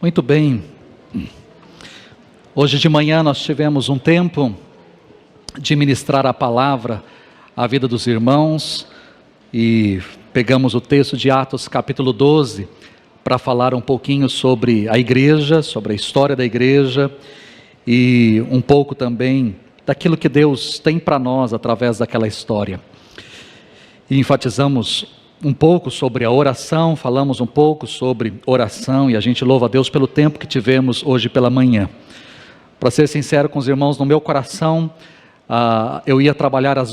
Muito bem. Hoje de manhã nós tivemos um tempo de ministrar a palavra à vida dos irmãos e pegamos o texto de Atos capítulo 12 para falar um pouquinho sobre a igreja, sobre a história da igreja e um pouco também daquilo que Deus tem para nós através daquela história. E enfatizamos um pouco sobre a oração, falamos um pouco sobre oração e a gente louva a Deus pelo tempo que tivemos hoje pela manhã. Para ser sincero com os irmãos, no meu coração, eu ia trabalhar a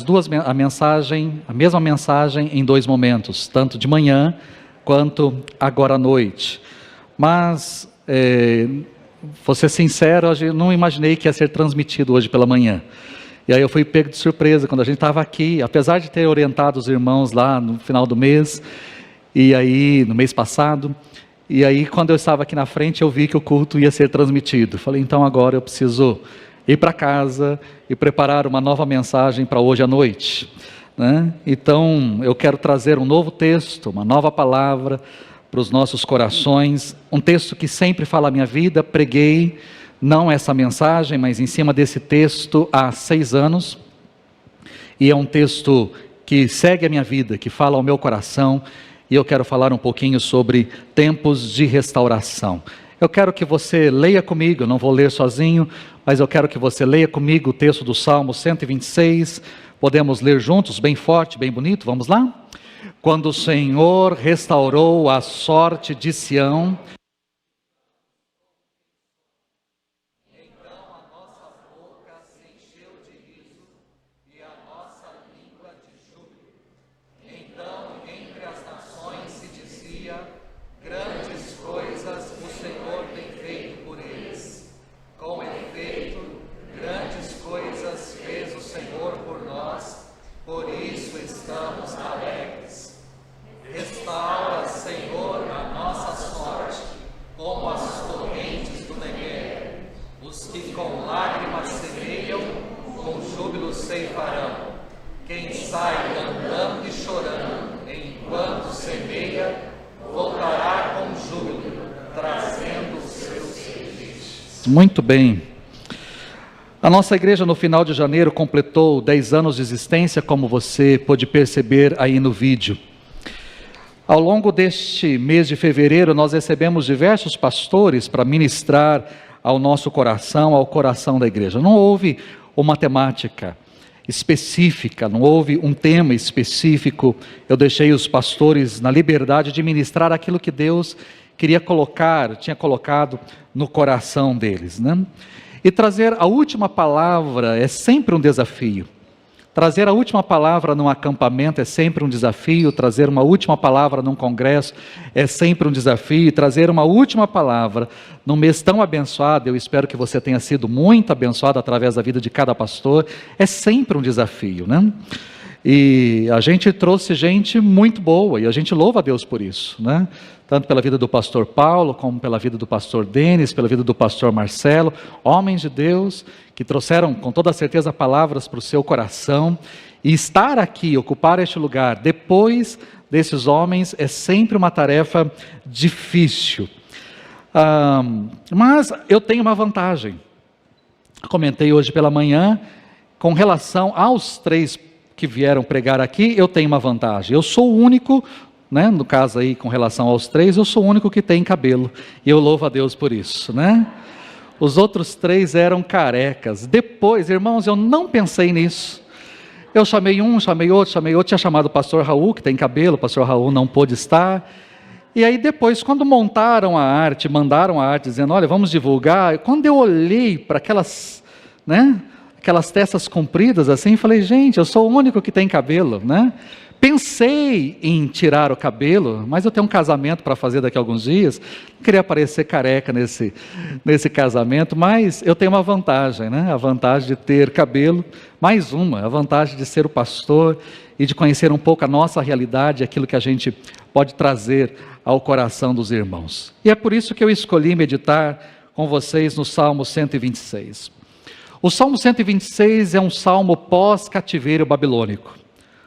mesma mensagem em dois momentos, tanto de manhã quanto agora à noite. Mas, vou ser sincero, eu não imaginei que ia ser transmitido hoje pela manhã. E aí eu fui pego de surpresa quando a gente estava aqui, apesar de ter orientado os irmãos lá no final do mês, e aí no mês passado, e aí quando eu estava aqui na frente eu vi que o culto ia ser transmitido. Falei, então agora eu preciso ir para casa e preparar uma nova mensagem para hoje à noite, né? Então eu quero trazer um novo texto, uma nova palavra para os nossos corações, um texto que sempre fala a minha vida. Preguei não essa mensagem, mas em cima desse texto há 6 anos, e é um texto que segue a minha vida, que fala ao meu coração, e eu quero falar um pouquinho sobre tempos de restauração. Eu quero que você leia comigo, eu não vou ler sozinho, mas eu quero que você leia comigo o texto do Salmo 126, podemos ler juntos, bem forte, bem bonito, vamos lá? Quando o Senhor restaurou a sorte de Sião, quem sai andando e chorando, enquanto semeia, voltará com júbilo, trazendo os seus felices. Muito bem. A nossa igreja no final de janeiro completou 10 anos de existência, como você pôde perceber aí no vídeo. Ao longo deste mês de fevereiro, nós recebemos diversos pastores para ministrar ao nosso coração, ao coração da igreja. Não houve uma temática específica, não houve um tema específico. Eu deixei os pastores na liberdade de ministrar aquilo que Deus tinha colocado no coração deles, né? E trazer a última palavra é sempre um desafio. Trazer a última palavra num acampamento é sempre um desafio, trazer uma última palavra num congresso é sempre um desafio, trazer uma última palavra num mês tão abençoado, eu espero que você tenha sido muito abençoado através da vida de cada pastor, é sempre um desafio, né? E a gente trouxe gente muito boa, e a gente louva a Deus por isso, né? Tanto pela vida do pastor Paulo, como pela vida do pastor Denis, pela vida do pastor Marcelo, homens de Deus que trouxeram com toda certeza palavras para o seu coração, e estar aqui, ocupar este lugar, depois desses homens, é sempre uma tarefa difícil. Mas eu tenho uma vantagem, comentei hoje pela manhã, com relação aos 3 que vieram pregar aqui, eu tenho uma vantagem, eu sou o único, né, no caso aí com relação aos 3, eu sou o único que tem cabelo, e eu louvo a Deus por isso, né? Os outros 3 eram carecas. Depois, irmãos, eu não pensei nisso, eu chamei um, chamei outro, tinha chamado o pastor Raul, que tem cabelo, o pastor Raul não pôde estar, e aí depois, quando montaram a arte, mandaram a arte, dizendo, olha, vamos divulgar, quando eu olhei para aquelas, né, aquelas testas compridas assim, falei, gente, eu sou o único que tem cabelo, né? Pensei em tirar o cabelo, mas eu tenho um casamento para fazer daqui a alguns dias, não queria parecer careca nesse casamento, mas eu tenho uma vantagem, né? A vantagem de ter cabelo, mais uma, a vantagem de ser o pastor e de conhecer um pouco a nossa realidade, aquilo que a gente pode trazer ao coração dos irmãos. E é por isso que eu escolhi meditar com vocês no Salmo 126. O Salmo 126 é um salmo pós-cativeiro babilônico.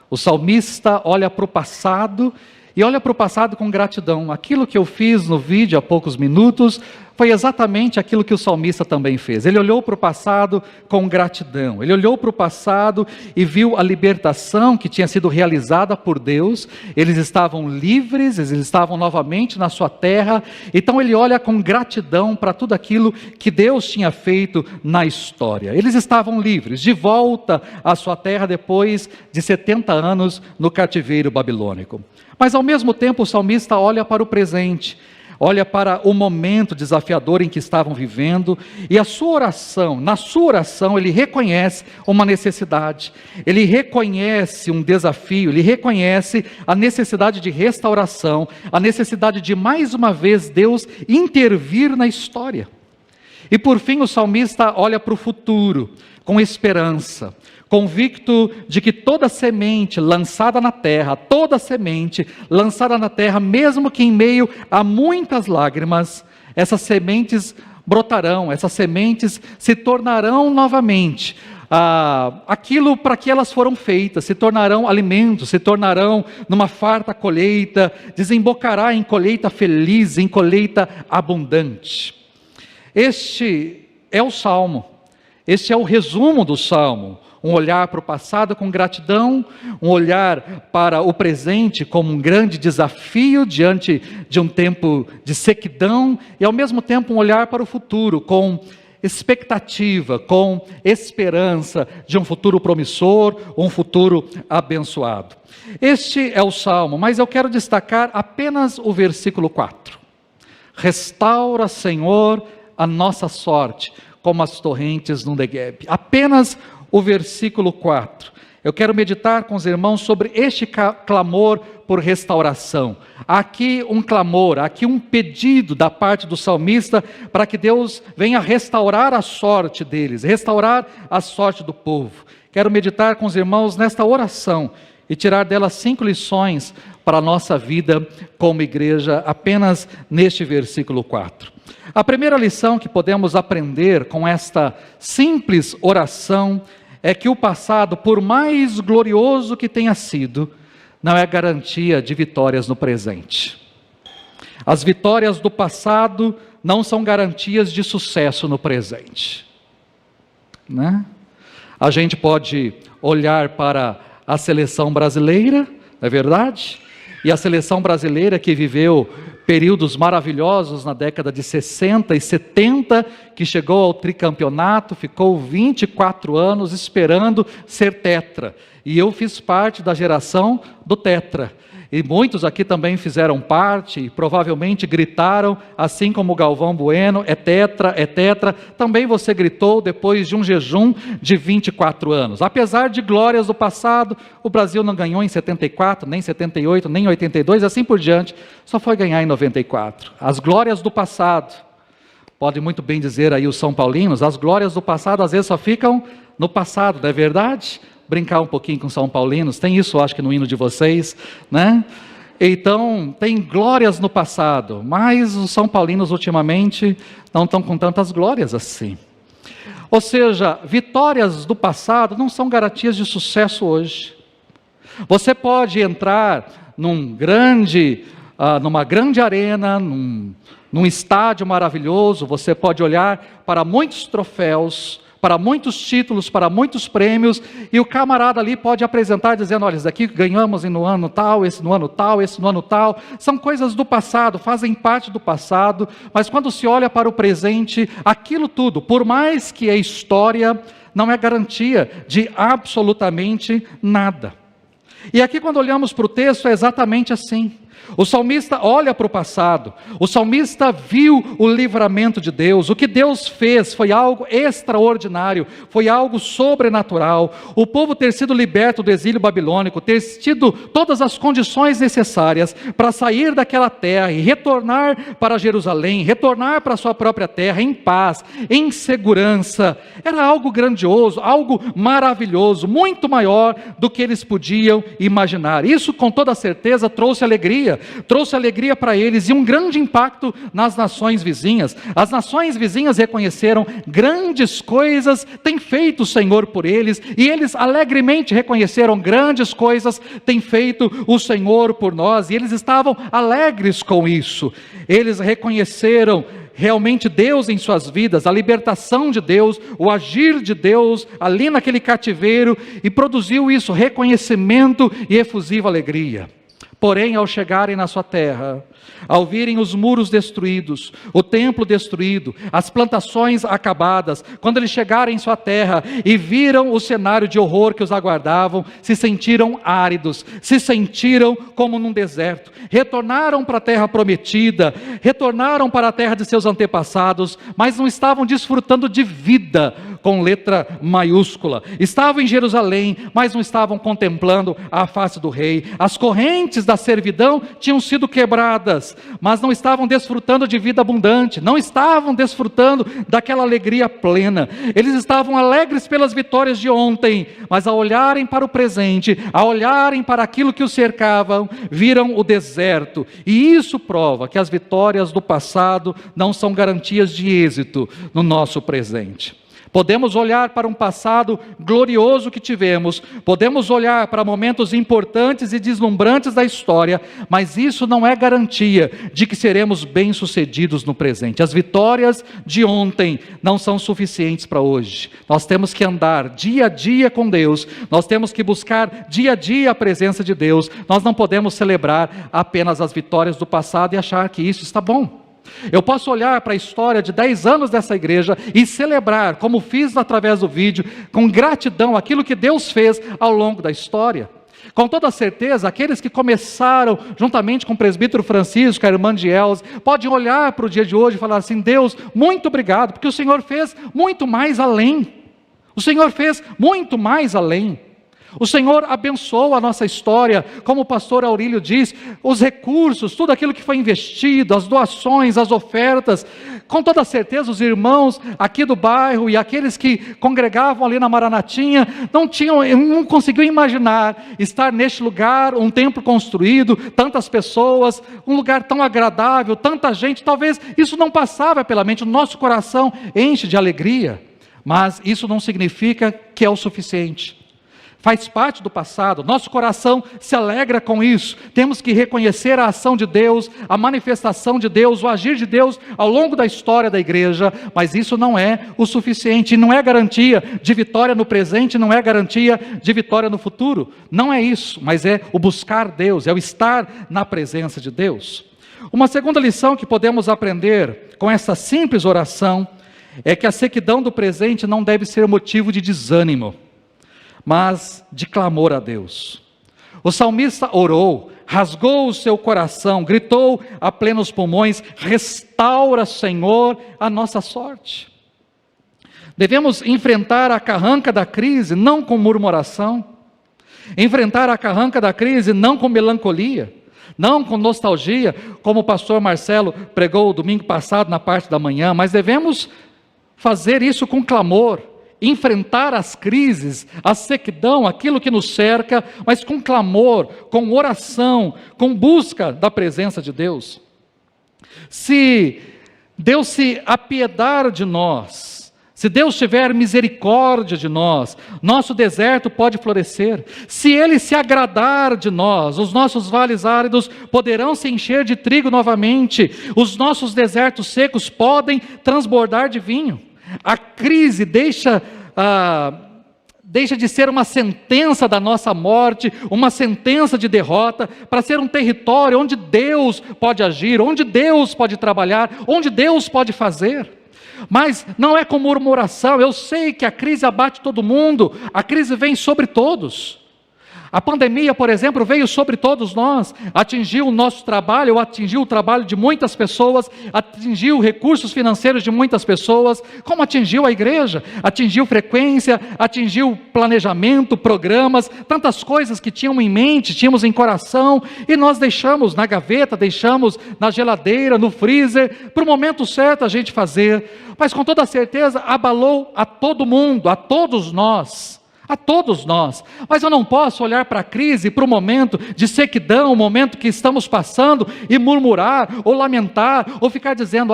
O salmista olha para o passado e olha para o passado com gratidão. Aquilo que eu fiz no vídeo há poucos minutos foi exatamente aquilo que o salmista também fez. Ele olhou para o passado com gratidão. Ele olhou para o passado e viu a libertação que tinha sido realizada por Deus. Eles estavam livres, eles estavam novamente na sua terra. Então ele olha com gratidão para tudo aquilo que Deus tinha feito na história. Eles estavam livres, de volta à sua terra depois de 70 anos no cativeiro babilônico. Mas ao mesmo tempo o salmista olha para o presente, olha para o momento desafiador em que estavam vivendo, e na sua oração ele reconhece uma necessidade, ele reconhece um desafio, ele reconhece a necessidade de restauração, a necessidade de mais uma vez Deus intervir na história. E por fim o salmista olha para o futuro, com esperança, convicto de que toda semente lançada na terra, mesmo que em meio a muitas lágrimas, essas sementes brotarão, essas sementes se tornarão novamente aquilo para que elas foram feitas, se tornarão alimentos, se tornarão numa farta colheita, desembocará em colheita feliz, em colheita abundante. Este é o Salmo, este é o resumo do Salmo. Um olhar para o passado com gratidão, um olhar para o presente como um grande desafio diante de um tempo de sequidão, e ao mesmo tempo um olhar para o futuro com expectativa, com esperança de um futuro promissor, um futuro abençoado. Este é o Salmo, mas eu quero destacar apenas o versículo 4. Restaura, Senhor, a nossa sorte, como as torrentes no Negueb. Apenas o versículo 4. Eu quero meditar com os irmãos sobre este clamor por restauração. Há aqui um clamor, há aqui um pedido da parte do salmista para que Deus venha restaurar a sorte deles, restaurar a sorte do povo. Quero meditar com os irmãos nesta oração e tirar dela 5 lições para a nossa vida como igreja, apenas neste versículo 4. A primeira lição que podemos aprender com esta simples oração é que o passado, por mais glorioso que tenha sido, não é garantia de vitórias no presente. As vitórias do passado não são garantias de sucesso no presente, né? A gente pode olhar para a seleção brasileira, não é verdade? E a seleção brasileira que viveu períodos maravilhosos na década de 60 e 70, que chegou ao tricampeonato, ficou 24 anos esperando ser tetra. E eu fiz parte da geração do tetra. E muitos aqui também fizeram parte e provavelmente gritaram, assim como o Galvão Bueno, é tetra, é tetra. Também você gritou depois de um jejum de 24 anos. Apesar de glórias do passado, o Brasil não ganhou em 74, nem 78, nem 82, assim por diante, só foi ganhar em 94. As glórias do passado, pode muito bem dizer aí os São Paulinos, as glórias do passado às vezes só ficam no passado, não é verdade? Brincar um pouquinho com São Paulinos, tem isso acho que no hino de vocês, né? Então, tem glórias no passado, mas os São Paulinos ultimamente não estão com tantas glórias assim. Ou seja, vitórias do passado não são garantias de sucesso hoje. Você pode entrar numa grande arena, num estádio maravilhoso, você pode olhar para muitos troféus, para muitos títulos, para muitos prêmios, e o camarada ali pode apresentar dizendo, olha, isso daqui ganhamos no ano tal, esse no ano tal, esse no ano tal. São coisas do passado, fazem parte do passado, mas quando se olha para o presente, aquilo tudo, por mais que é história, não é garantia de absolutamente nada. E aqui quando olhamos para o texto é exatamente assim. O salmista olha para o passado, o salmista viu o livramento de Deus, o que Deus fez foi algo extraordinário, foi algo sobrenatural. O povo ter sido liberto do exílio babilônico, ter tido todas as condições necessárias para sair daquela terra e retornar para Jerusalém, retornar para a sua própria terra em paz, em segurança, era algo grandioso, algo maravilhoso, muito maior do que eles podiam imaginar. Isso com toda certeza trouxe alegria para eles e um grande impacto nas nações vizinhas. As nações vizinhas reconheceram grandes coisas tem feito o Senhor por eles, e eles alegremente reconheceram grandes coisas tem feito o Senhor por nós, e eles estavam alegres com isso. Eles reconheceram realmente Deus em suas vidas, a libertação de Deus, o agir de Deus ali naquele cativeiro, e produziu isso, reconhecimento e efusiva alegria. Porém, ao chegarem na sua terra, ao virem os muros destruídos, o templo destruído, as plantações acabadas, quando eles chegarem em sua terra e viram o cenário de horror que os aguardavam, se sentiram áridos, se sentiram como num deserto, retornaram para a terra prometida, retornaram para a terra de seus antepassados, mas não estavam desfrutando de vida com letra maiúscula. Estavam em Jerusalém, mas não estavam contemplando a face do rei. As correntes da servidão tinham sido quebradas, mas não estavam desfrutando de vida abundante, não estavam desfrutando daquela alegria plena. Eles estavam alegres pelas vitórias de ontem, mas ao olharem para o presente, ao olharem para aquilo que os cercavam, viram o deserto. E isso prova que as vitórias do passado não são garantias de êxito no nosso presente. Podemos olhar para um passado glorioso que tivemos, podemos olhar para momentos importantes e deslumbrantes da história, mas isso não é garantia de que seremos bem-sucedidos no presente. As vitórias de ontem não são suficientes para hoje. Nós temos que andar dia a dia com Deus, nós temos que buscar dia a dia a presença de Deus. Nós não podemos celebrar apenas as vitórias do passado e achar que isso está bom. Eu posso olhar para a história de 10 anos dessa igreja e celebrar, como fiz através do vídeo, com gratidão aquilo que Deus fez ao longo da história. Com toda certeza, aqueles que começaram juntamente com o presbítero Francisco, a irmã de Elze, podem olhar para o dia de hoje e falar assim: Deus, muito obrigado, porque o Senhor fez muito mais além. O Senhor fez muito mais além. O Senhor abençoou a nossa história, como o pastor Aurílio diz, os recursos, tudo aquilo que foi investido, as doações, as ofertas. Com toda certeza os irmãos aqui do bairro e aqueles que congregavam ali na Maranatinha, não conseguiam imaginar estar neste lugar, um templo construído, tantas pessoas, um lugar tão agradável, tanta gente. Talvez isso não passava pela mente, o nosso coração enche de alegria, mas isso não significa que é o suficiente. Faz parte do passado, nosso coração se alegra com isso. Temos que reconhecer a ação de Deus, a manifestação de Deus, o agir de Deus ao longo da história da igreja, mas isso não é o suficiente, não é garantia de vitória no presente, não é garantia de vitória no futuro. Não é isso, mas é o buscar Deus, é o estar na presença de Deus. Uma segunda lição que podemos aprender com essa simples oração é que a sequidão do presente não deve ser motivo de desânimo, mas de clamor a Deus. O salmista orou, rasgou o seu coração, gritou a plenos pulmões: restaura, Senhor, a nossa sorte. Devemos enfrentar a carranca da crise não com murmuração, enfrentar a carranca da crise não com melancolia, não com nostalgia, como o pastor Marcelo pregou domingo passado na parte da manhã, mas devemos fazer isso com clamor, enfrentar as crises, a sequidão, aquilo que nos cerca, mas com clamor, com oração, com busca da presença de Deus. Se Deus se apiedar de nós, se Deus tiver misericórdia de nós, nosso deserto pode florescer. Se Ele se agradar de nós, os nossos vales áridos poderão se encher de trigo novamente, os nossos desertos secos podem transbordar de vinho. A crise deixa de ser uma sentença da nossa morte, uma sentença de derrota, para ser um território onde Deus pode agir, onde Deus pode trabalhar, onde Deus pode fazer. Mas não é com murmuração. Eu sei que a crise abate todo mundo, a crise vem sobre todos. A pandemia, por exemplo, veio sobre todos nós, atingiu o nosso trabalho, atingiu o trabalho de muitas pessoas, atingiu recursos financeiros de muitas pessoas, como atingiu a igreja, atingiu frequência, atingiu planejamento, programas, tantas coisas que tínhamos em mente, tínhamos em coração, e nós deixamos na gaveta, deixamos na geladeira, no freezer, para o momento certo a gente fazer, mas com toda certeza abalou a todo mundo, a todos nós. A todos nós. Mas eu não posso olhar para a crise, para o momento de sequidão, o momento que estamos passando e murmurar, ou lamentar, ou ficar dizendo,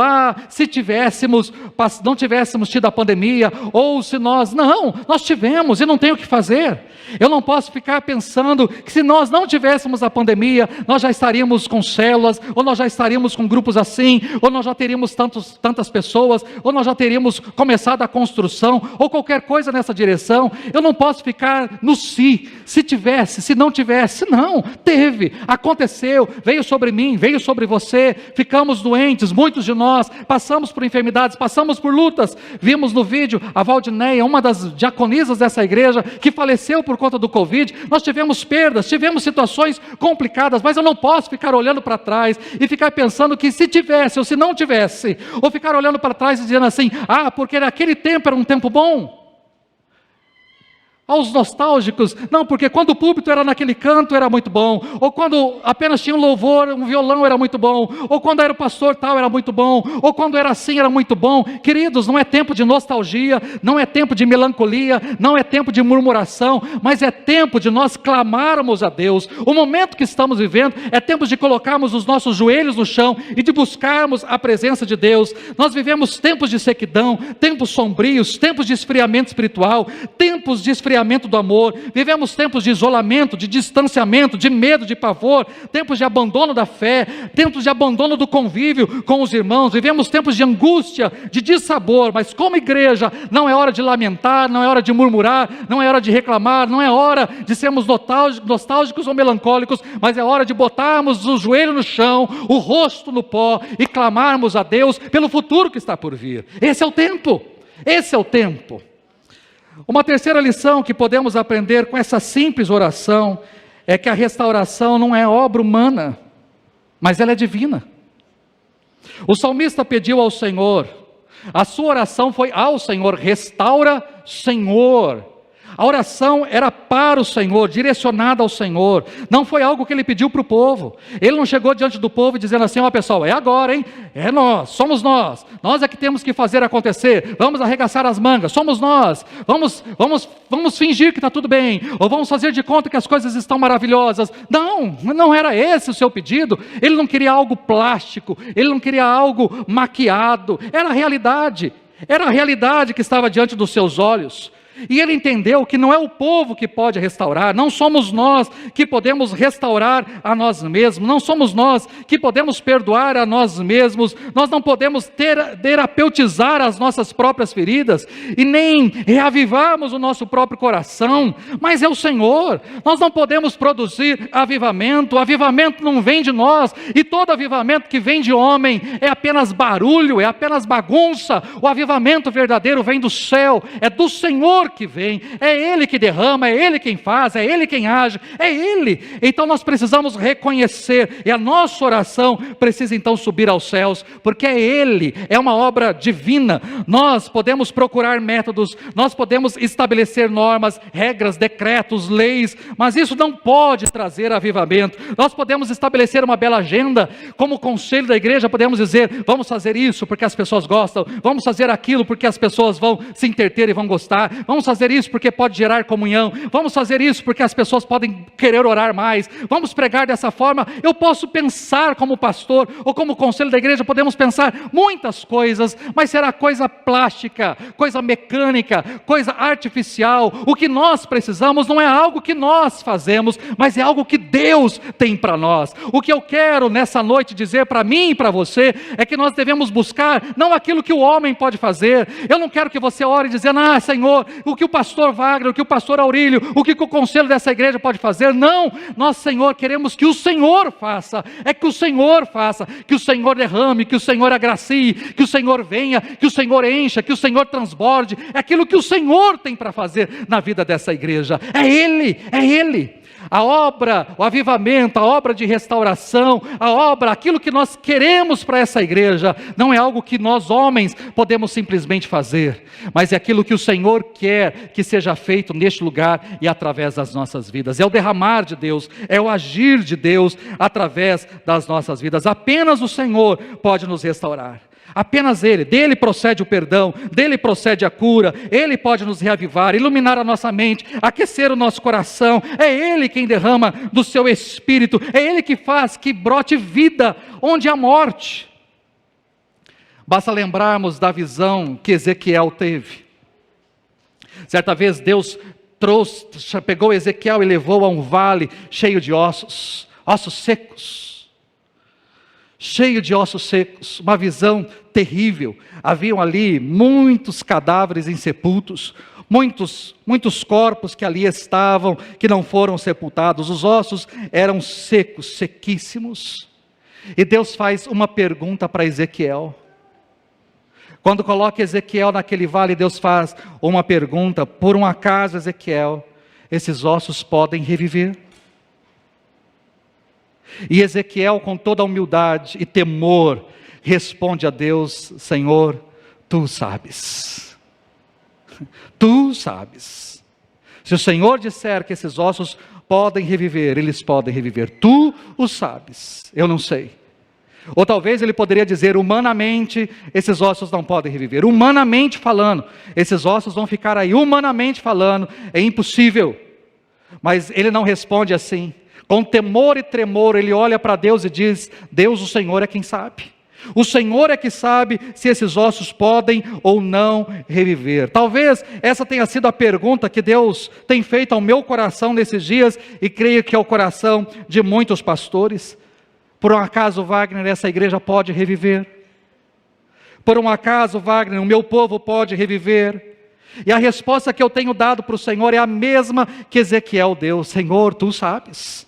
se não tivéssemos tido a pandemia, ou se nós tivemos e não tem o que fazer. Eu não posso ficar pensando que se nós não tivéssemos a pandemia, nós já estaríamos com células, ou nós já estaríamos com grupos assim, ou nós já teríamos tantas pessoas, ou nós já teríamos começado a construção, ou qualquer coisa nessa direção. Eu não posso ficar no se tivesse, se não tivesse. Não, teve, aconteceu, veio sobre mim, veio sobre você, ficamos doentes, muitos de nós, passamos por enfermidades, passamos por lutas. Vimos no vídeo a Valdineia, uma das diaconisas dessa igreja, que faleceu por conta do Covid. Nós tivemos perdas, tivemos situações complicadas, mas eu não posso ficar olhando para trás e ficar pensando que se tivesse ou se não tivesse, ou ficar olhando para trás e dizendo assim, porque naquele tempo era um tempo bom. Aos nostálgicos, não, porque quando o púlpito era naquele canto era muito bom, ou quando apenas tinha um louvor, um violão era muito bom, ou quando era o pastor tal era muito bom, ou quando era assim era muito bom. Queridos, não é tempo de nostalgia, não é tempo de melancolia, não é tempo de murmuração, mas é tempo de nós clamarmos a Deus. O momento que estamos vivendo é tempo de colocarmos os nossos joelhos no chão e de buscarmos a presença de Deus. Nós vivemos tempos de sequidão, tempos sombrios, tempos de esfriamento espiritual, tempos de esfriamento do amor, vivemos tempos de isolamento, de distanciamento, de medo, de pavor, tempos de abandono da fé, tempos de abandono do convívio com os irmãos, vivemos tempos de angústia, de dissabor. Mas como igreja, não é hora de lamentar, não é hora de murmurar, não é hora de reclamar, não é hora de sermos nostálgicos ou melancólicos, mas é hora de botarmos o joelho no chão, o rosto no pó e clamarmos a Deus pelo futuro que está por vir. Esse é o tempo, esse é o tempo. Uma terceira lição que podemos aprender com essa simples oração é que a restauração não é obra humana, mas ela é divina. O salmista pediu ao Senhor, a sua oração foi ao Senhor: restaura, Senhor. A oração era para o Senhor, direcionada ao Senhor, não foi algo que ele pediu para o povo. Ele não chegou diante do povo dizendo assim: pessoal, é agora, hein? É nós, somos nós é que temos que fazer acontecer, vamos arregaçar as mangas, somos nós, vamos fingir que está tudo bem, ou vamos fazer de conta que as coisas estão maravilhosas. Não era esse o seu pedido. Ele não queria algo plástico, ele não queria algo maquiado, era a realidade que estava diante dos seus olhos. E ele entendeu que não é o povo que pode restaurar, não somos nós que podemos restaurar a nós mesmos, não somos nós que podemos perdoar a nós mesmos, nós não podemos terapeutizar as nossas próprias feridas, e nem reavivarmos o nosso próprio coração, mas é o Senhor. Nós não podemos produzir avivamento, o avivamento não vem de nós, e todo avivamento que vem de homem é apenas barulho, é apenas bagunça. O avivamento verdadeiro vem do céu, é do Senhor que vem, é Ele que derrama, é Ele quem faz, é Ele quem age, é Ele. Então nós precisamos reconhecer, e a nossa oração precisa então subir aos céus, porque é Ele, é uma obra divina. Nós podemos procurar métodos, nós podemos estabelecer normas, regras, decretos, leis, mas isso não pode trazer avivamento. Nós podemos estabelecer uma bela agenda, como conselho da igreja podemos dizer: vamos fazer isso porque as pessoas gostam, vamos fazer aquilo porque as pessoas vão se entreter e vão gostar, vamos fazer isso porque pode gerar comunhão, vamos fazer isso porque as pessoas podem querer orar mais, vamos pregar dessa forma. Eu posso pensar como pastor, ou como conselho da igreja, podemos pensar muitas coisas, mas será coisa plástica, coisa mecânica, coisa artificial. O que nós precisamos não é algo que nós fazemos, mas é algo que Deus tem para nós. O que eu quero nessa noite dizer para mim e para você, é que nós devemos buscar não aquilo que o homem pode fazer. Eu não quero que você ore dizendo: Senhor, o que o pastor Wagner, o que o pastor Aurílio, o que o conselho dessa igreja pode fazer. Não, nós, Senhor, queremos que o Senhor faça, que o Senhor faça, que o Senhor derrame, que o Senhor agracie, que o Senhor venha, que o Senhor encha, que o Senhor transborde. É aquilo que o Senhor tem para fazer na vida dessa igreja, é Ele. A obra, o avivamento, a obra de restauração, aquilo que nós queremos para essa igreja, não é algo que nós homens podemos simplesmente fazer, mas é aquilo que o Senhor quer que seja feito neste lugar e através das nossas vidas. É o derramar de Deus, é o agir de Deus através das nossas vidas. Apenas o Senhor pode nos restaurar. Apenas Ele, dele procede o perdão, dele procede a cura, Ele pode nos reavivar, iluminar a nossa mente, aquecer o nosso coração, é Ele quem derrama do seu Espírito, é Ele que faz que brote vida onde há morte. Basta lembrarmos da visão que Ezequiel teve. Certa vez Deus pegou Ezequiel e levou a um vale cheio de ossos secos. Cheio de ossos secos, uma visão terrível. Haviam ali muitos cadáveres insepultos, muitos corpos que ali estavam, que não foram sepultados. Os ossos eram secos, sequíssimos. E Deus faz uma pergunta para Ezequiel. Quando coloca Ezequiel naquele vale, Deus faz uma pergunta: por um acaso, Ezequiel, esses ossos podem reviver? E Ezequiel, com toda a humildade e temor, responde a Deus: Senhor, Tu sabes. Tu sabes. Se o Senhor disser que esses ossos podem reviver, eles podem reviver. Tu o sabes, eu não sei. Ou talvez ele poderia dizer: humanamente, esses ossos não podem reviver. Humanamente falando, esses ossos vão ficar aí. Humanamente falando, é impossível. Mas ele não responde assim. Com temor e tremor, ele olha para Deus e diz: Deus, o Senhor é quem sabe. O Senhor é que sabe se esses ossos podem ou não reviver. Talvez essa tenha sido a pergunta que Deus tem feito ao meu coração nesses dias, e creio que é o coração de muitos pastores. Por um acaso, Wagner, essa igreja pode reviver? Por um acaso, Wagner, o meu povo pode reviver? E a resposta que eu tenho dado para o Senhor é a mesma que Ezequiel deu: Senhor, Tu sabes.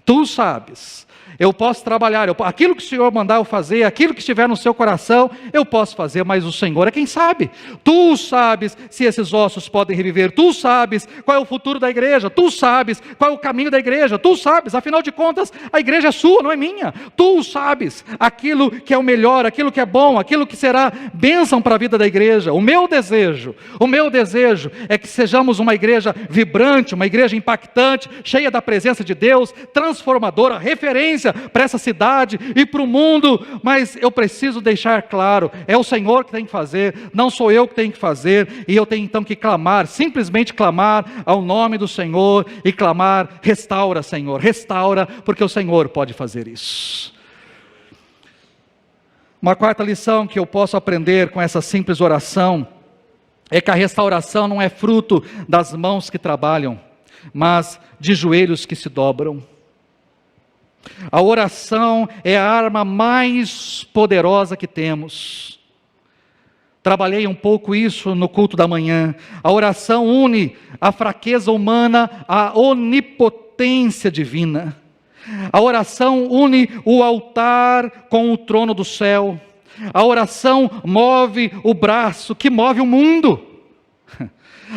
Tu sabes. Eu posso trabalhar, aquilo que o Senhor mandar eu fazer, aquilo que estiver no seu coração, eu posso fazer, mas o Senhor é quem sabe. Tu sabes se esses ossos podem reviver. Tu sabes qual é o futuro da igreja. Tu sabes qual é o caminho da igreja. Tu sabes, afinal de contas, a igreja é sua, não é minha. Tu sabes aquilo que é o melhor, aquilo que é bom, aquilo que será bênção para a vida da igreja. O meu desejo é que sejamos uma igreja vibrante, uma igreja impactante, cheia da presença de Deus, transformadora, referência para essa cidade e para o mundo. Mas eu preciso deixar claro: é o Senhor que tem que fazer, não sou eu que tenho que fazer. E eu tenho então que clamar, simplesmente clamar ao nome do Senhor e clamar: restaura, Senhor, restaura, porque o Senhor pode fazer isso. Uma quarta lição que eu posso aprender com essa simples oração é que a restauração não é fruto das mãos que trabalham, mas de joelhos que se dobram. A oração é a arma mais poderosa que temos. Trabalhei um pouco isso no culto da manhã. A oração une a fraqueza humana à onipotência divina. A oração une o altar com o trono do céu. A oração move o braço que move o mundo.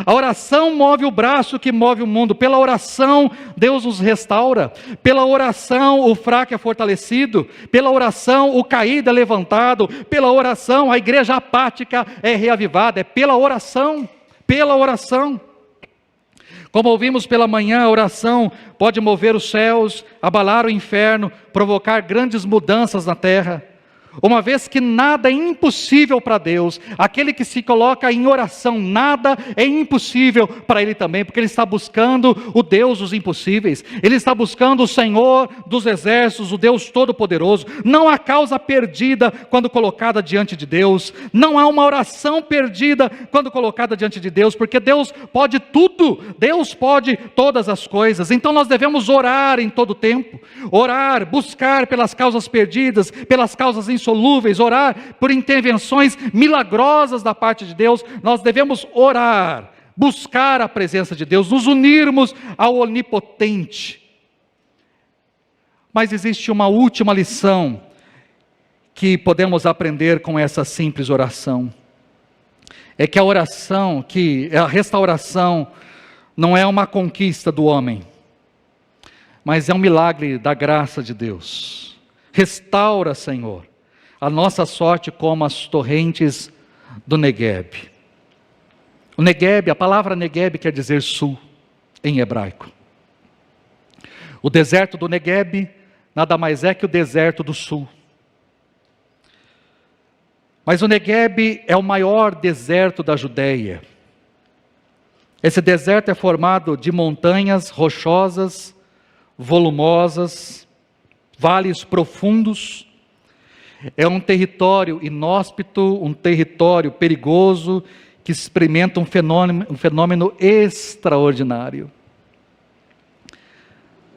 A oração move o braço que move o mundo. Pela oração, Deus nos restaura. Pela oração, o fraco é fortalecido. Pela oração, o caído é levantado. Pela oração, a igreja apática é reavivada. É pela oração. Pela oração. Como ouvimos pela manhã, a oração pode mover os céus, abalar o inferno, provocar grandes mudanças na terra. Uma vez que nada é impossível para Deus, aquele que se coloca em oração, nada é impossível para Ele também, porque Ele está buscando o Deus dos impossíveis, Ele está buscando o Senhor dos exércitos, o Deus Todo-Poderoso. Não há causa perdida quando colocada diante de Deus, não há uma oração perdida quando colocada diante de Deus, porque Deus pode tudo, Deus pode todas as coisas. Então nós devemos orar em todo tempo, orar, buscar pelas causas perdidas, pelas causas insolúveis, orar por intervenções milagrosas da parte de Deus. Nós devemos orar, buscar a presença de Deus, nos unirmos ao Onipotente. Mas existe uma última lição que podemos aprender com essa simples oração. É que a restauração não é uma conquista do homem, mas é um milagre da graça de Deus. Restaura, Senhor, a nossa sorte como as torrentes do Negueb. O Negueb, a palavra Negueb quer dizer sul, em hebraico. O deserto do Negueb nada mais é que o deserto do sul. Mas o Negueb é o maior deserto da Judéia. Esse deserto é formado de montanhas rochosas, volumosas, vales profundos. É um território inóspito, um território perigoso, que experimenta um fenômeno extraordinário.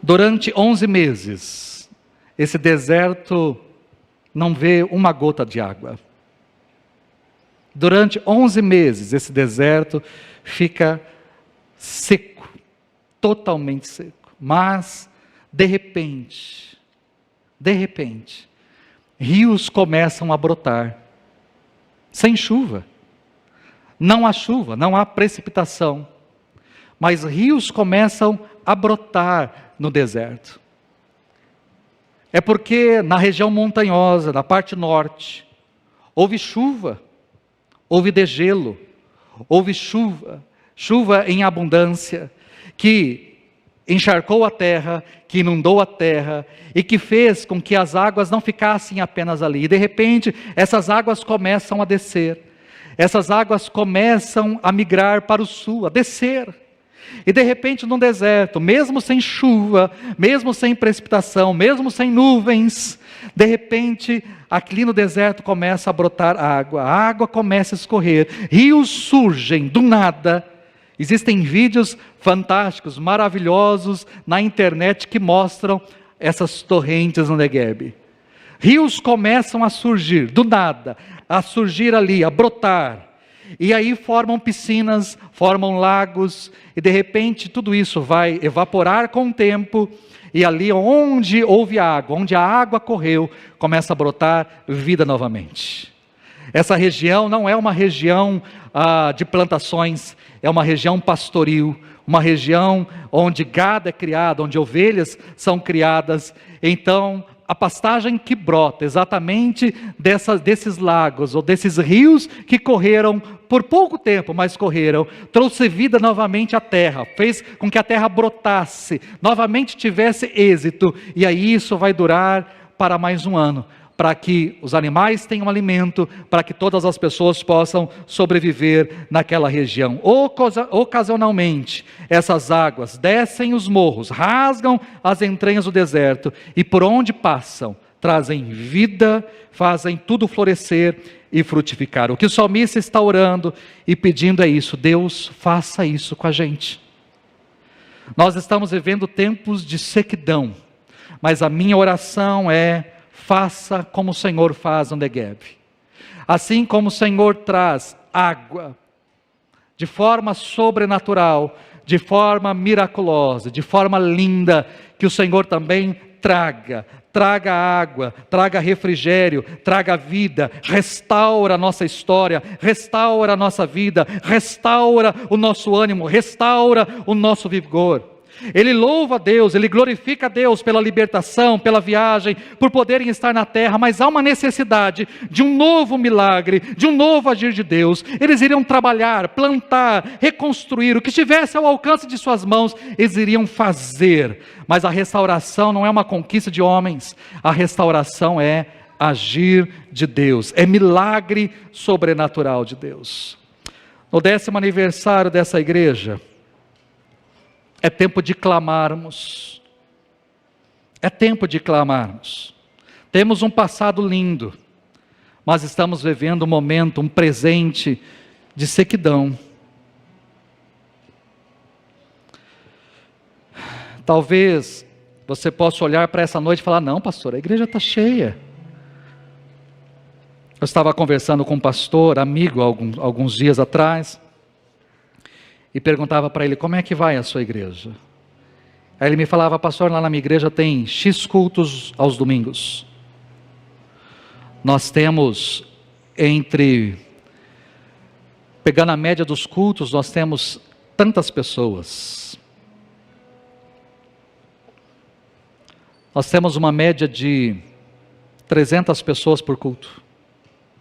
Durante 11 meses, esse deserto não vê uma gota de água. Durante 11 meses, esse deserto fica seco, totalmente seco. Mas, de repente, rios começam a brotar, sem chuva. Não há chuva, não há precipitação, mas rios começam a brotar no deserto. É porque na região montanhosa, na parte norte, houve chuva, houve degelo, houve chuva em abundância, que encharcou a terra, que inundou a terra, e que fez com que as águas não ficassem apenas ali. E de repente, essas águas começam a descer. Essas águas começam a migrar para o sul, a descer. E de repente no deserto, mesmo sem chuva, mesmo sem precipitação, mesmo sem nuvens, de repente aqui no deserto começa a brotar água, a água começa a escorrer, rios surgem do nada. Existem vídeos fantásticos, maravilhosos na internet que mostram essas torrentes no Negueb. Rios começam a surgir do nada, a surgir ali, a brotar. E aí formam piscinas, formam lagos, e de repente tudo isso vai evaporar com o tempo, e ali onde houve água, onde a água correu, começa a brotar vida novamente. Essa região não é uma região de plantações, é uma região pastoril, uma região onde gado é criado, onde ovelhas são criadas. Então, a pastagem que brota exatamente desses lagos, ou desses rios que correram por pouco tempo, mas correram, trouxe vida novamente à terra, fez com que a terra brotasse, novamente tivesse êxito, e aí isso vai durar para mais um ano, para que os animais tenham alimento, para que todas as pessoas possam sobreviver naquela região. Ocasionalmente, essas águas descem os morros, rasgam as entranhas do deserto, e por onde passam, trazem vida, fazem tudo florescer e frutificar. O que o salmista está orando e pedindo é isso: Deus, faça isso com a gente. Nós estamos vivendo tempos de sequidão, mas a minha oração é: faça como o Senhor faz no Negueb. Assim como o Senhor traz água de forma sobrenatural, de forma miraculosa, de forma linda, que o Senhor também traga água, traga refrigério, traga vida, restaura a nossa história, restaura a nossa vida, restaura o nosso ânimo, restaura o nosso vigor. Ele louva a Deus, ele glorifica a Deus pela libertação, pela viagem, por poderem estar na terra, mas há uma necessidade de um novo milagre, de um novo agir de Deus. Eles iriam trabalhar, plantar, reconstruir, o que estivesse ao alcance de suas mãos, eles iriam fazer. Mas a restauração não é uma conquista de homens, a restauração é agir de Deus, é milagre sobrenatural de Deus. No 10º aniversário dessa igreja, é tempo de clamarmos. É tempo de clamarmos. Temos um passado lindo, mas estamos vivendo um momento, um presente de sequidão. Talvez você possa olhar para essa noite e falar: não, pastor, a igreja está cheia. Eu estava conversando com um pastor, amigo, alguns dias atrás, e perguntava para ele: como é que vai a sua igreja? Aí ele me falava: pastor, lá na minha igreja tem X cultos aos domingos. Nós temos pegando a média dos cultos, nós temos tantas pessoas. Nós temos uma média de 300 pessoas por culto.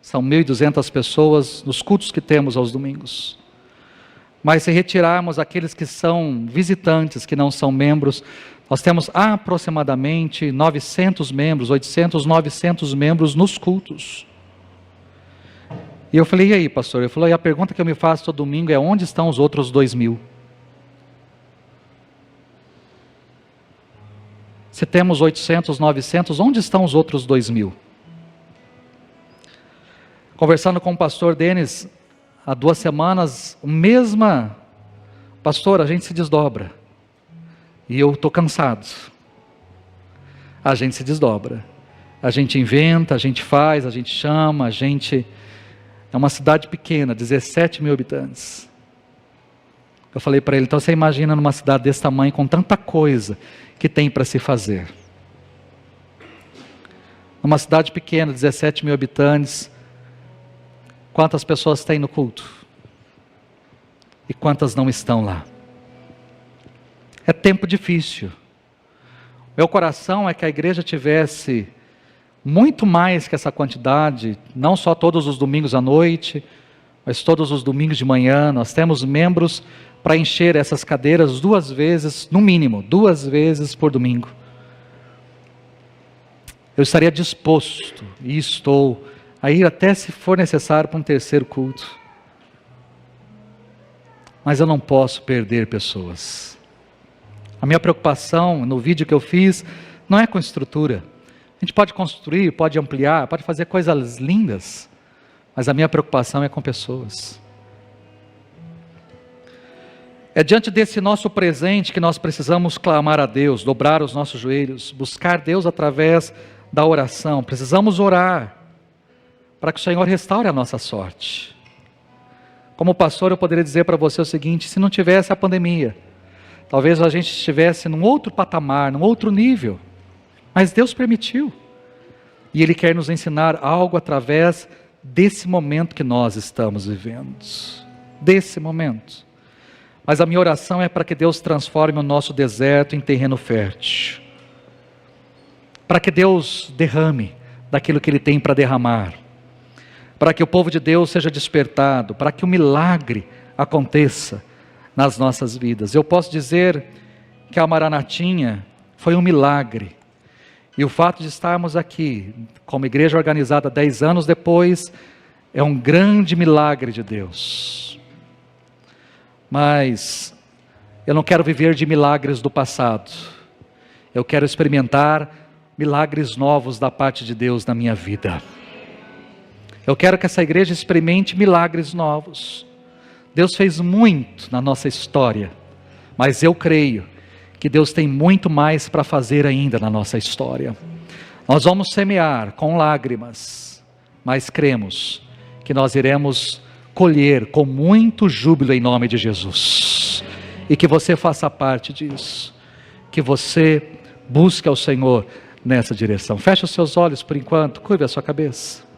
São 1.200 pessoas nos cultos que temos aos domingos. Mas se retirarmos aqueles que são visitantes, que não são membros, nós temos aproximadamente 900 membros, 800, 900 membros nos cultos. E eu falei, e aí, pastor? Ele falou, e a pergunta que eu me faço todo domingo é, onde estão os outros 2.000? Se temos 800, 900, onde estão os outros 2.000? Conversando com o pastor Denis, há 2 semanas, pastor, a gente se desdobra. E eu estou cansado. A gente se desdobra. A gente inventa, a gente faz, a gente chama, É uma cidade pequena, 17 mil habitantes. Eu falei para ele, então você imagina numa cidade desse tamanho, com tanta coisa que tem para se fazer. Numa cidade pequena, 17 mil habitantes, quantas pessoas tem no culto? E quantas não estão lá? É tempo difícil. Meu coração é que a igreja tivesse muito mais que essa quantidade, não só todos os domingos à noite, mas todos os domingos de manhã. Nós temos membros para encher essas cadeiras 2 vezes, no mínimo, 2 vezes por domingo. Eu estaria disposto, e estou, a ir até se for necessário para um 3º culto. Mas eu não posso perder pessoas. A minha preocupação no vídeo que eu fiz não é com estrutura. A gente pode construir, pode ampliar, pode fazer coisas lindas, mas a minha preocupação é com pessoas. É diante desse nosso presente que nós precisamos clamar a Deus, dobrar os nossos joelhos, buscar Deus através da oração. Precisamos orar para que o Senhor restaure a nossa sorte. Como pastor, eu poderia dizer para você o seguinte: se não tivesse a pandemia, talvez a gente estivesse num outro patamar, num outro nível. Mas Deus permitiu. E Ele quer nos ensinar algo através desse momento que nós estamos vivendo. Desse momento. Mas a minha oração é para que Deus transforme o nosso deserto em terreno fértil. Para que Deus derrame daquilo que Ele tem para derramar. Para que o povo de Deus seja despertado. Para que o milagre aconteça nas nossas vidas. Eu posso dizer que a Maranatinha foi um milagre. E o fato de estarmos aqui, como igreja organizada 10 anos depois, é um grande milagre de Deus. Mas eu não quero viver de milagres do passado. Eu quero experimentar milagres novos da parte de Deus na minha vida. Eu quero que essa igreja experimente milagres novos. Deus fez muito na nossa história, mas eu creio que Deus tem muito mais para fazer ainda na nossa história. Nós vamos semear com lágrimas, mas cremos que nós iremos colher com muito júbilo em nome de Jesus. E que você faça parte disso. Que você busque ao Senhor nessa direção. Feche os seus olhos por enquanto, curve a sua cabeça.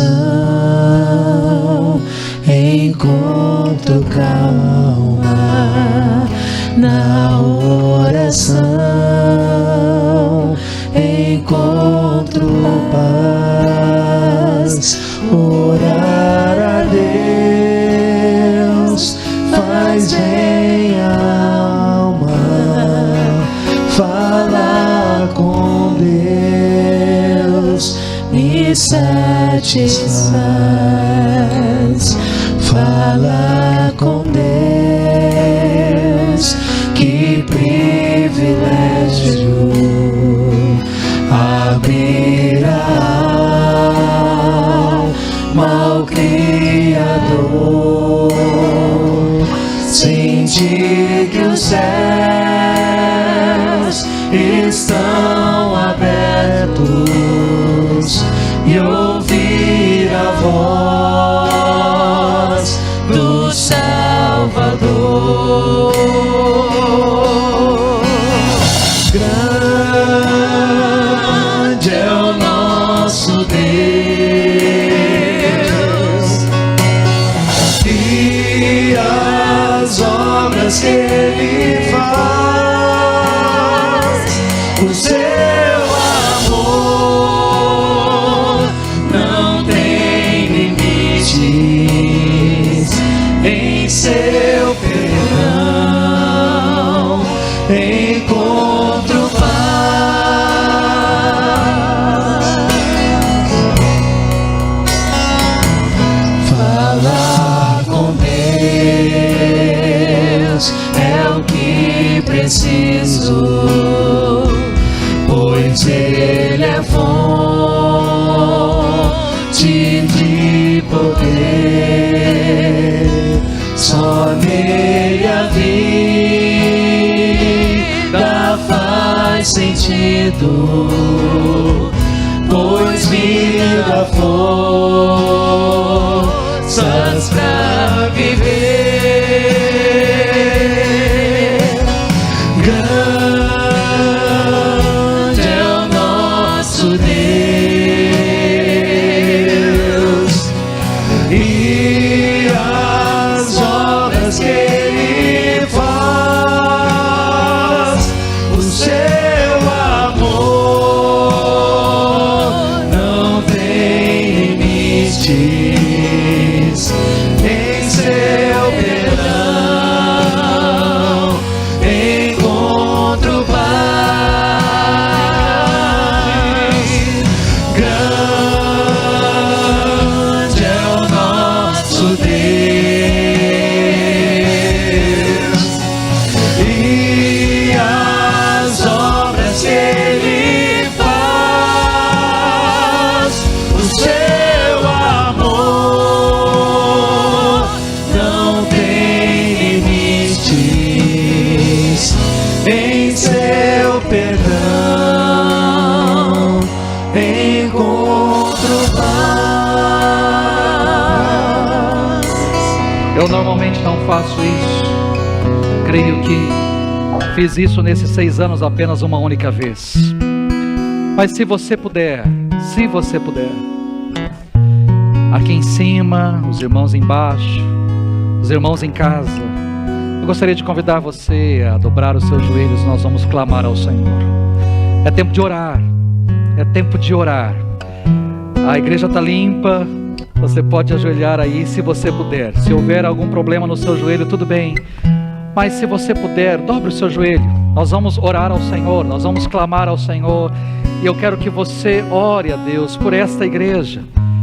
Oração, encontro calma. Na oração, encontro paz. Orar a Deus faz bem a alma. Falar com Deus me satisfaz. Falar com Deus, que privilégio. Abrir a alma ao Criador, sentir que os céus estão abertos e ouvir a voz do Salvador. Grande é o nosso Deus e as obras que Ele faz. sentido, pois vida, forças pra viver. Grande é o nosso Deus, e as obras que Ele faz, o seu amor não tem limites. Em seu perdão encontro paz. Grande é o nosso Deus, e as obras que Ele faz, o seu amor não tem limites. Em seu perdão encontro paz. Eu normalmente não faço isso. Creio que fiz isso nesses 6 anos apenas uma única vez. Mas se você puder, aqui em cima, os irmãos embaixo, os irmãos em casa, eu gostaria de convidar você a dobrar os seus joelhos. Nós vamos clamar ao Senhor. É tempo de orar. É tempo de orar. A igreja está limpa. Você pode ajoelhar aí se você puder. Se houver algum problema no seu joelho, tudo bem. Mas se você puder, dobre o seu joelho. Nós vamos orar ao Senhor. Nós vamos clamar ao Senhor. E eu quero que você ore a Deus por esta igreja.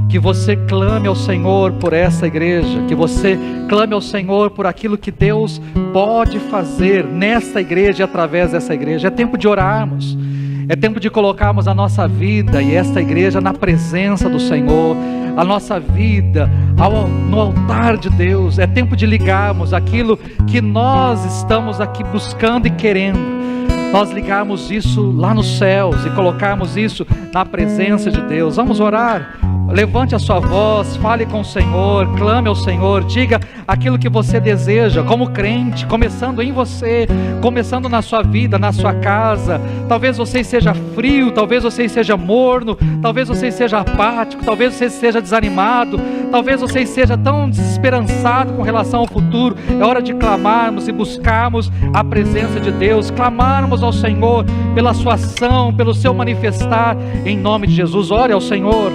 Que você clame ao Senhor por essa igreja, que você clame ao Senhor por aquilo que Deus pode fazer nesta igreja e através dessa igreja. É tempo de orarmos, é tempo de colocarmos a nossa vida e esta igreja na presença do Senhor, a nossa vida no altar de Deus. É tempo de ligarmos aquilo que nós estamos aqui buscando e querendo, nós ligarmos isso lá nos céus e colocarmos isso na presença de Deus. Vamos orar. Levante a sua voz, fale com o Senhor, clame ao Senhor, diga aquilo que você deseja como crente, começando em você, começando na sua vida, na sua casa. Talvez você seja frio, talvez você seja morno, talvez você seja apático, talvez você seja desanimado, talvez você seja tão desesperançado com relação ao futuro. É hora de clamarmos e buscarmos a presença de Deus, clamarmos ao Senhor pela sua ação, pelo seu manifestar, em nome de Jesus. Ore ao Senhor.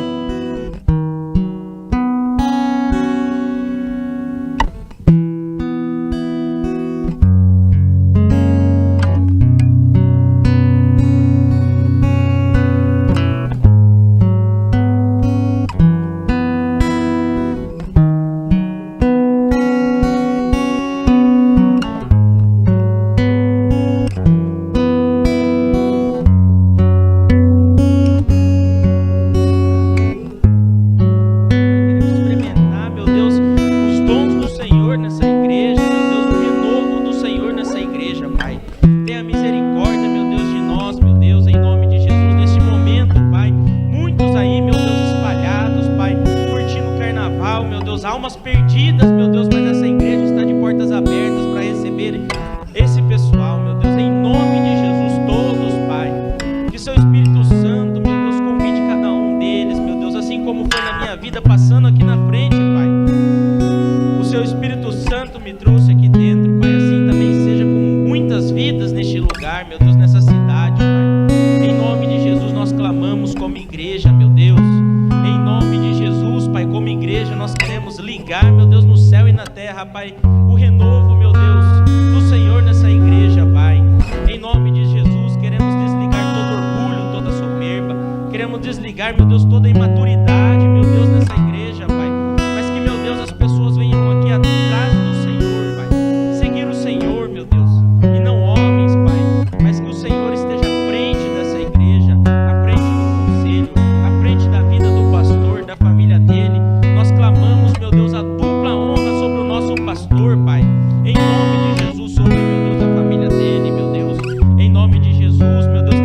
Em nome de Jesus, sobre, meu Deus, a família dele, meu Deus. Em nome de Jesus, meu Deus,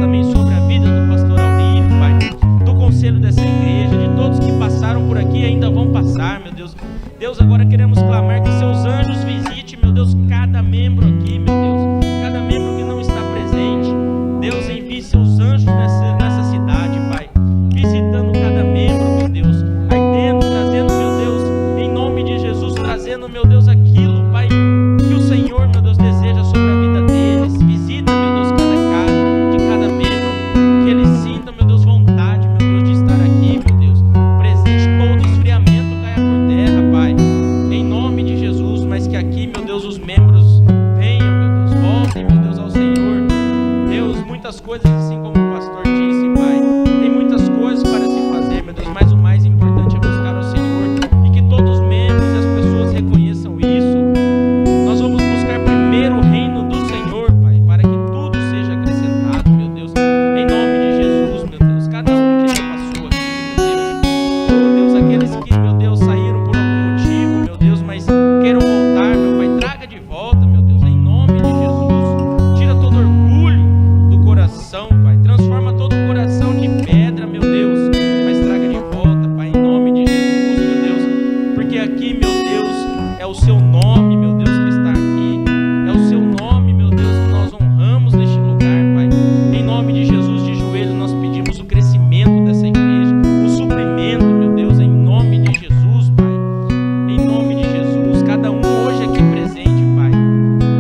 realizar, meu Deus. Deus, agora queremos clamar que seus anjos visitem, meu Deus, cada membro aqui, meu Deus, cada membro que não está presente. Deus, envie seus anjos nessa cidade, Pai, visitando cada membro, meu Deus, ardendo, trazendo, meu Deus, em nome de Jesus, trazendo, meu Deus, aquilo, Pai, que o Senhor, meu Deus, deseja sobre a vida deles. Visita, meu Deus, cada casa, de cada membro, que eles sintam, meu Deus, vontade, meu Deus, de estar aqui, meu Deus, presente. Todo esfriamento caia por terra, Pai, em nome de Jesus, mas que aqui, meu Deus, os membros venham, meu Deus, voltem, meu Deus, ao Senhor. Deus, muitas coisas, assim como o pastor disse, Pai, tem muitas coisas para se fazer, meu Deus, mas o mais importante é buscar ao Senhor, e que todos os membros e as pessoas reconheçam isso. Nós vamos buscar primeiro o reino do Senhor, Pai, para que tudo seja acrescentado, meu Deus, em nome de Jesus, meu Deus. Cada um que já passou aqui, meu Deus, aqueles que, meu Deus, saíram por algum motivo, meu Deus, mas queiram voltar, meu Pai, traga de volta, meu Deus, em nome de Jesus. Tira todo orgulho do coração, Pai, transforma todo o coração de pedra, meu Deus, mas traga de volta, Pai, em nome de Jesus, meu Deus, porque aqui, meu Deus, é o seu nome, meu Deus, que está aqui, é o seu nome, meu Deus, que nós honramos neste lugar, Pai, em nome de Jesus. De joelhos nós pedimos o crescimento dessa igreja, o suprimento, meu Deus, em nome de Jesus, Pai, em nome de Jesus. Cada um hoje aqui presente, Pai,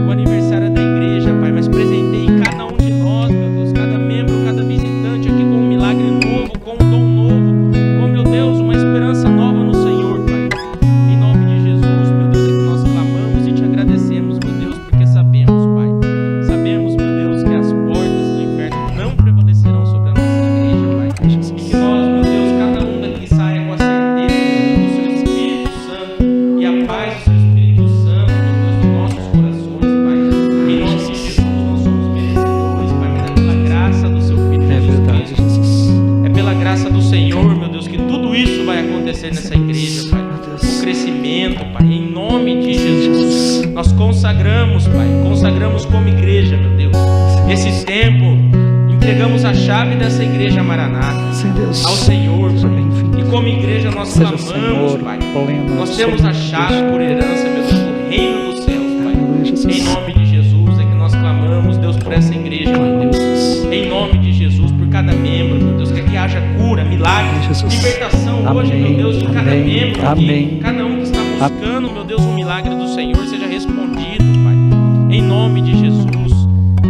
o aniversário é da igreja, Pai, mas presenteie cada um de nós, meu Deus, cada membro, cada visitante aqui com um milagre novo, com um dom novo, com, meu Deus, uma esperança nova no Senhor, Pai, em nome de Jesus, meu Deus, é que nós clamamos e te agradecemos, meu Deus, porque sabemos, Pai, sabemos, meu Deus, que as portas do inferno não prevalecerão sobre a nossa igreja, Pai, e que nós, meu Deus, cada um daqui saia com a certeza, meu Deus, do seu Espírito Santo e a paz do seu Espírito Santo, meu Deus, dos nossos corações, Pai, em nome de Jesus. Nós somos merecedores, Pai, mas é pela graça do seu Filho É Jesus verdade, Cristo, Jesus. é pela graça do Senhor, meu Deus, que tudo isso vai acontecer nessa igreja, Pai, o crescimento, Pai, em nome de Jesus. Nós consagramos, Pai, consagramos como igreja, meu Deus, esse tempo, entregamos a chave dessa igreja Maranata Sim, Deus. ao Senhor, Pai, Bem-vindo. e como igreja nós Seja clamamos, Senhor, Pai, pleno, nós temos a chave por herança, meu Deus, do reino dos céus, Pai, Aleluia, Jesus. em nome de Jesus é que nós clamamos, Deus, por essa igreja, meu Deus, em nome de Jesus, por cada membro, meu Deus, que aqui haja cura, milagre, Jesus. libertação hoje, Amém, meu Deus, de cada amém, membro amém. aqui, cada um que está buscando, meu Deus, um milagre do Senhor seja respondido, Pai, em nome de Jesus.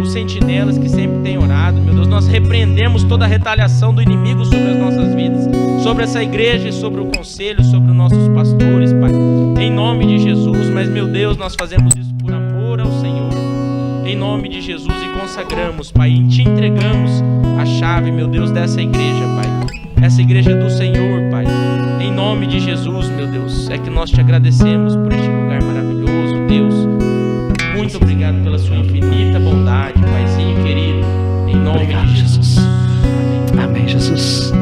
Os sentinelas que sempre têm orado, meu Deus, nós repreendemos toda a retaliação do inimigo sobre as nossas vidas, sobre essa igreja e sobre o conselho, sobre os nossos pastores, Pai, em nome de Jesus. Mas, meu Deus, nós fazemos isso por amor ao Senhor, em nome de Jesus, e consagramos, Pai, e te entregamos a chave, meu Deus, dessa igreja, Pai, essa igreja do Senhor, Pai, em nome de Jesus, meu Deus, é que nós te agradecemos por este lugar maravilhoso, Deus. Muito obrigado pela sua infinita bondade, Paizinho querido, em nome Obrigado, de Jesus. Jesus. Amém, Jesus.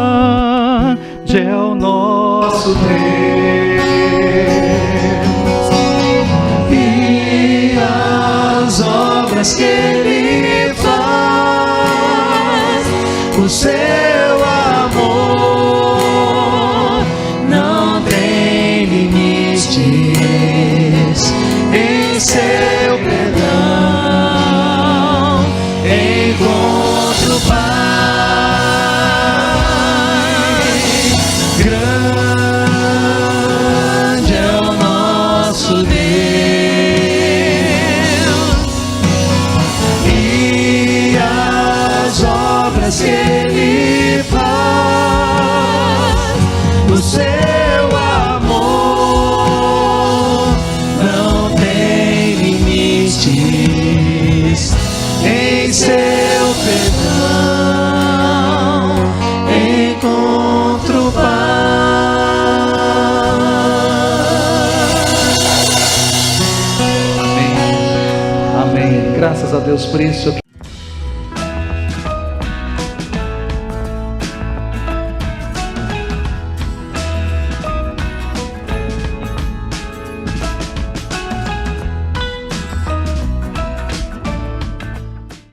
Grande é o nosso Deus, E as obras que Ele faz, o seu amor não tem limites. Em seu perdão encontro paz. Grande é o nosso Deus, e as obras que Ele faz, o seu amor não tem limites. Em seu perdão encontro paz. Amém. Amém. Graças a Deus por isso.